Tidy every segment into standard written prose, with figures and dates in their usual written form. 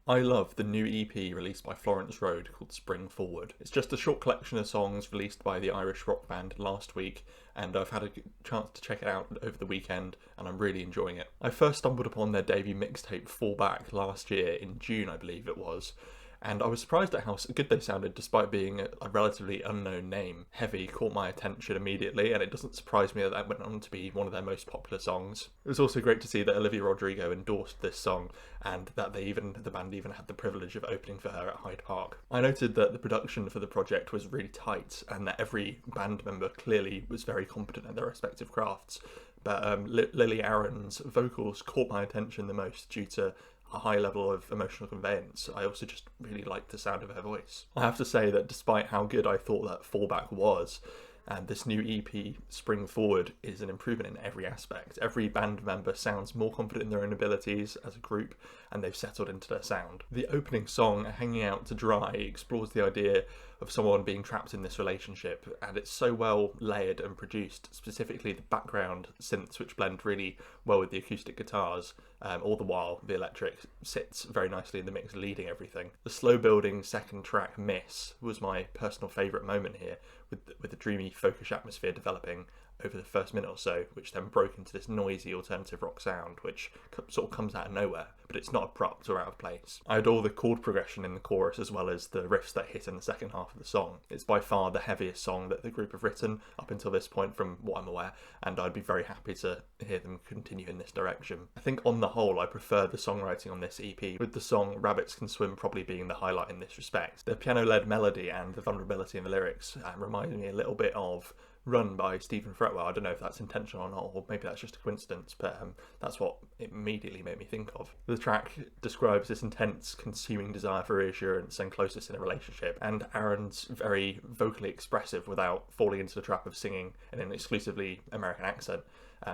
I love the new EP released by Florence Road called Spring Forward. It's just a short collection of songs released by the Irish rock band last week, and I've had a chance to check it out over the weekend, and I'm really enjoying it. I first stumbled upon their debut mixtape Fallback last year in June, I believe it was, and I was surprised at how good they sounded despite being a relatively unknown name. Heavy caught my attention immediately, and it doesn't surprise me that that went on to be one of their most popular songs. It was also great to see that Olivia Rodrigo endorsed this song, and that the band even had the privilege of opening for her at Hyde Park. I noted that the production for the project was really tight, and that every band member clearly was very competent at their respective crafts. But Lily Aaron's vocals caught my attention the most due to a high level of emotional conveyance. I also just really liked the sound of her voice. I have to say that despite how good I thought that Fallback was, and this new EP, Spring Forward, is an improvement in every aspect. Every band member sounds more confident in their own abilities as a group, and they've settled into their sound. The opening song, Hanging Out to Dry, explores the idea of someone being trapped in this relationship, and it's so well layered and produced, specifically the background synths, which blend really well with the acoustic guitars. All the while the electric sits very nicely in the mix, leading everything. The slow building second track, Miss, was my personal favourite moment here, with the dreamy folkish atmosphere developing over the first minute or so, which then broke into this noisy alternative rock sound, which sort of comes out of nowhere, but it's not abrupt or out of place. I adore the chord progression in the chorus as well as the riffs that hit in the second half of the song. It's by far the heaviest song that the group have written up until this point from what I'm aware, and I'd be very happy to hear them continue in this direction. I think on the whole I prefer the songwriting on this EP, with the song Rabbits Can Swim probably being the highlight in this respect. The piano-led melody and the vulnerability in the lyrics remind me a little bit of Run by Stephen Fretwell. I don't know if that's intentional or not, or maybe that's just a coincidence, but that's what it immediately made me think of. The track describes this intense, consuming desire for reassurance and closeness in a relationship, and Aaron's very vocally expressive without falling into the trap of singing in an exclusively American accent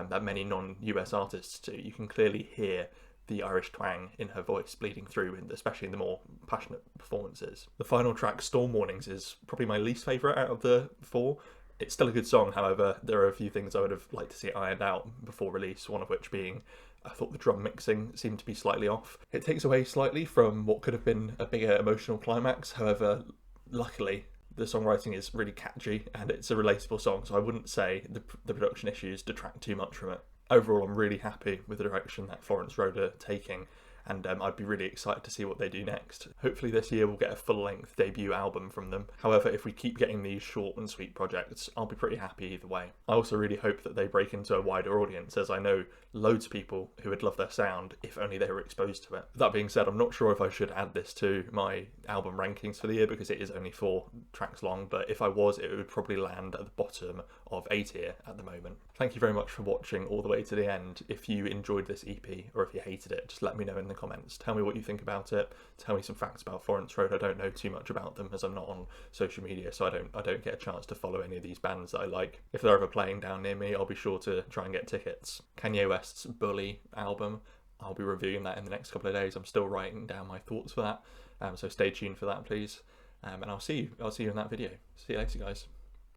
that many non-US artists do. You can clearly hear the Irish twang in her voice bleeding through, especially in the more passionate performances. The final track, Storm Warnings, is probably my least favourite out of the four. It's still a good song, however, there are a few things I would have liked to see ironed out before release, one of which being I thought the drum mixing seemed to be slightly off. It takes away slightly from what could have been a bigger emotional climax, however, luckily, the songwriting is really catchy and it's a relatable song, so I wouldn't say the production issues detract too much from it. Overall, I'm really happy with the direction that Florence Road are taking, and I'd be really excited to see what they do next. Hopefully this year we'll get a full-length debut album from them. However, if we keep getting these short and sweet projects, I'll be pretty happy either way. I also really hope that they break into a wider audience, as I know loads of people who would love their sound if only they were exposed to it. That being said, I'm not sure if I should add this to my album rankings for the year because it is only 4 tracks long, but if I was, it would probably land at the bottom of A tier at the moment. Thank you very much for watching all the way to the end. If you enjoyed this EP or if you hated it, just let me know in the comments. Tell me what you think about it. Tell me some facts about Florence Road. I don't know too much about them as I'm not on social media, so I don't get a chance to follow any of these bands that I like. If they're ever playing down near me, I'll be sure to try and get tickets. Kanye West's Bully album, I'll be reviewing that in the next couple of days. I'm still writing down my thoughts for that, so stay tuned for that, please. And I'll see you in that video. See you later, guys.